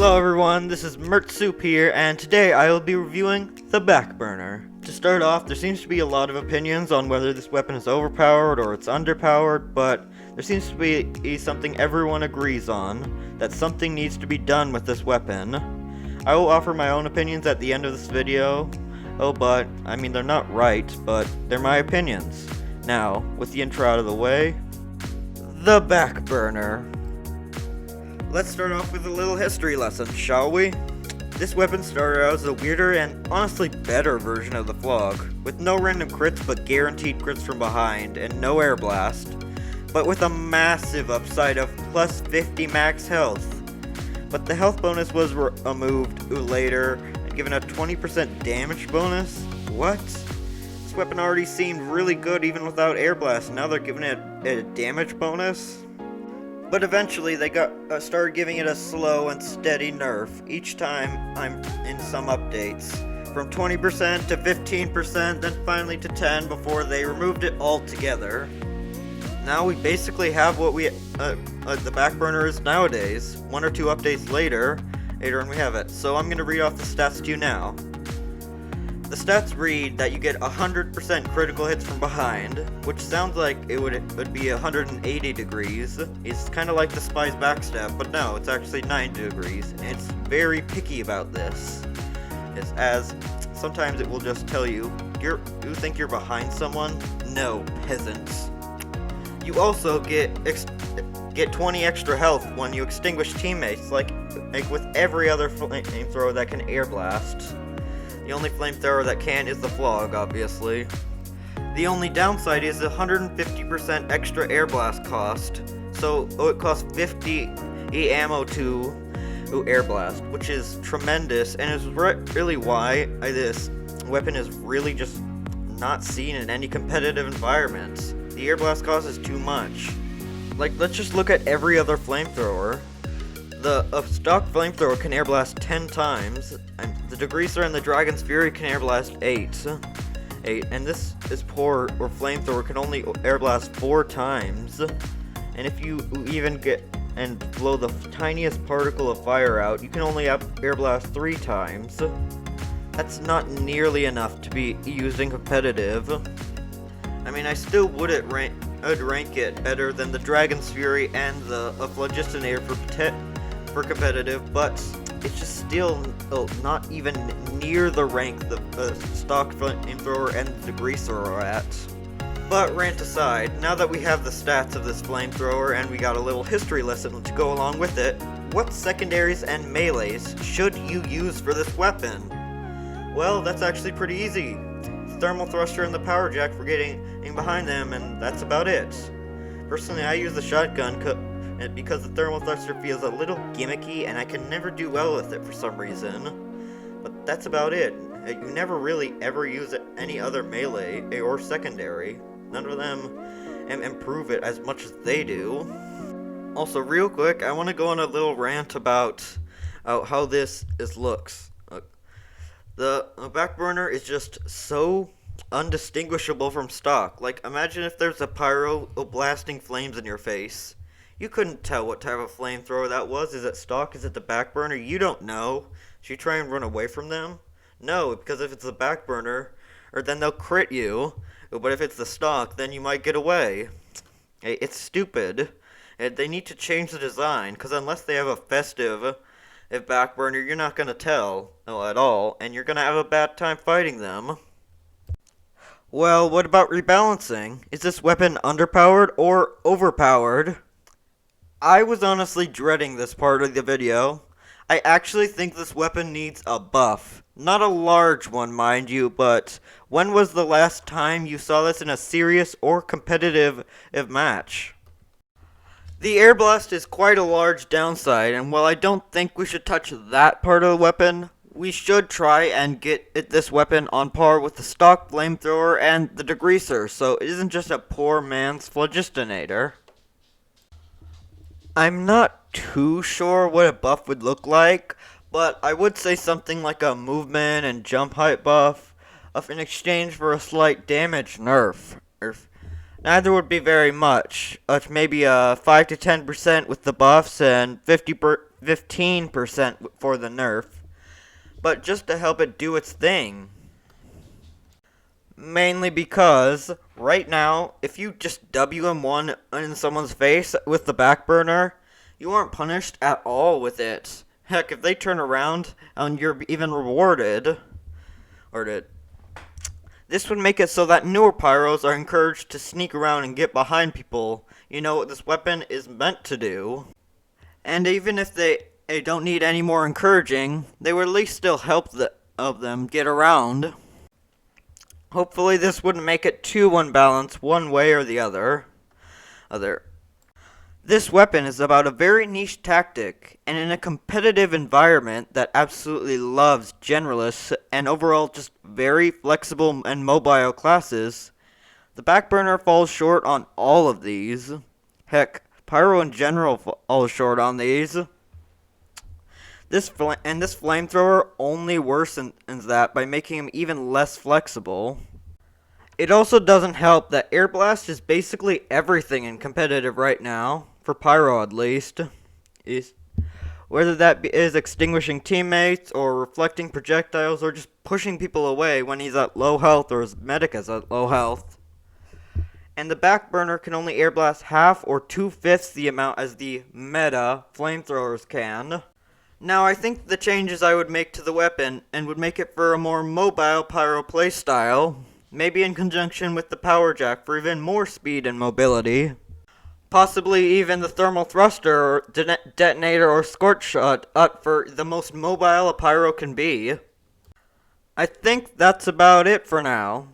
Hello everyone, this is Mert Soup here, and today I will be reviewing the Backburner. To start off, there seems to be a lot of opinions on whether this weapon is overpowered or it's underpowered, but there seems to be something everyone agrees on, that something needs to be done with this weapon. I will offer my own opinions at the end of this video. But, I mean, they're not right, but they're my opinions. Now, with the intro out of the way, the Backburner. Let's start off with a little history lesson, shall we? This weapon started out as a weirder and honestly better version of the Flog, with no random crits but guaranteed crits from behind, and no air blast, but with a massive upside of plus 50 max health. But the health bonus was removed later, and given a 20% damage bonus? What? This weapon already seemed really good even without air blast, now they're giving it a damage bonus? But eventually they started giving it a slow and steady nerf each time I'm in some updates. From 20% to 15%, then finally to 10 before they removed it altogether. Now we basically have what the Backburner is nowadays. One or two updates later and we have it. So I'm going to read off the stats to you now. The stats read that you get 100% critical hits from behind, which sounds like it would be 180 degrees. It's kind of like the Spy's backstab, but no, it's actually 90 degrees, and it's very picky about this. It's as sometimes it will just tell you, you think you're behind someone? No, peasants. You also get 20 extra health when you extinguish teammates, like with every other flamethrower that can air blast. The only flamethrower that can is the Flog, obviously. The only downside is 150% extra air blast cost, so it costs 50 ammo to air blast, which is tremendous, and is really why this weapon is really just not seen in any competitive environments. The air blast cost is too much. Like, let's just look at every other flamethrower. A stock flamethrower can air blast 10 times, and the Degreaser and the Dragon's Fury can air blast 8, and this poor flamethrower can only air blast 4 times, and if you even get and blow the tiniest particle of fire out, you can only air blast 3 times. That's not nearly enough to be used in competitive. I mean, I still wouldn't rank it better than the Dragon's Fury and the Phlogistinator for competitive, but it's just still not even near the rank the stock flamethrower and the Degreaser are at. But rant aside, now that we have the stats of this flamethrower and we got a little history lesson to go along with it, what secondaries and melees should you use for this weapon? Well, that's actually pretty easy. The thermal thruster and the power jack for getting behind them, and that's about it. Personally, I use the shotgun because the thermal thruster feels a little gimmicky and I can never do well with it for some reason. But that's about it. You never really ever use any other melee or secondary. None of them improve it as much as they do. Also, real quick, I want to go on a little rant about how this looks. The Backburner is just so undistinguishable from stock. Like, imagine if there's a pyro blasting flames in your face. You couldn't tell what type of flamethrower that was. Is it stock? Is it the Backburner? You don't know. Should you try and run away from them? No, because if it's the Backburner, then they'll crit you. But if it's the stock, then you might get away. It's stupid. They need to change the design, because unless they have a festive Backburner, you're not going to tell at all, and you're going to have a bad time fighting them. Well, what about rebalancing? Is this weapon underpowered or overpowered? I was honestly dreading this part of the video. I actually think this weapon needs a buff. Not a large one, mind you, but when was the last time you saw this in a serious or competitive this The air blast is quite a large downside, and while I don't think we should touch that part of the weapon, we should try and get this weapon on par with the stock flamethrower and the Degreaser, so it isn't just a poor man's Phlogistinator. I'm not too sure what a buff would look like, but I would say something like a movement and jump height buff in exchange for a slight damage nerf. Neither would be very much. Maybe 5 to 10% with the buffs and 15% for the nerf. But just to help it do its thing. Mainly because, right now, if you just WM1 in someone's face with the Backburner, you aren't punished at all with it. Heck, if they turn around and you're even rewarded, this would make it so that newer pyros are encouraged to sneak around and get behind people. You know what this weapon is meant to do. And even if they don't need any more encouraging, they would at least still help them get around. Hopefully this wouldn't make it too unbalanced one way or the other. This weapon is about a very niche tactic, and in a competitive environment that absolutely loves generalists and overall just very flexible and mobile classes, the Backburner falls short on all of these. Heck, Pyro in general falls short on these. This flamethrower only worsens that by making him even less flexible. It also doesn't help that Air Blast is basically everything in competitive right now, for Pyro at least. Whether that is extinguishing teammates, or reflecting projectiles, or just pushing people away when he's at low health or his medic is at low health. And the Backburner can only Air Blast half or 2/5 the amount as the meta flamethrowers can. Now, I think the changes I would make to the weapon, and would make it for a more mobile Pyro playstyle, maybe in conjunction with the Power Jack for even more speed and mobility. Possibly even the Thermal Thruster, or Detonator, or Scorch Shot up for the most mobile a Pyro can be. I think that's about it for now.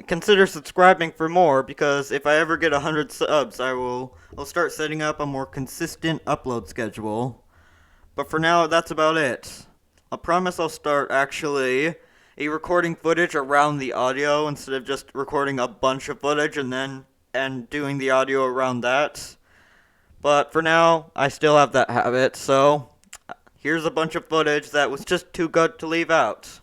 Consider subscribing for more, because if I ever get 100 subs, I'll start setting up a more consistent upload schedule. But for now, that's about it. I promise I'll start actually recording footage around the audio instead of just recording a bunch of footage and doing the audio around that. But for now, I still have that habit, so here's a bunch of footage that was just too good to leave out.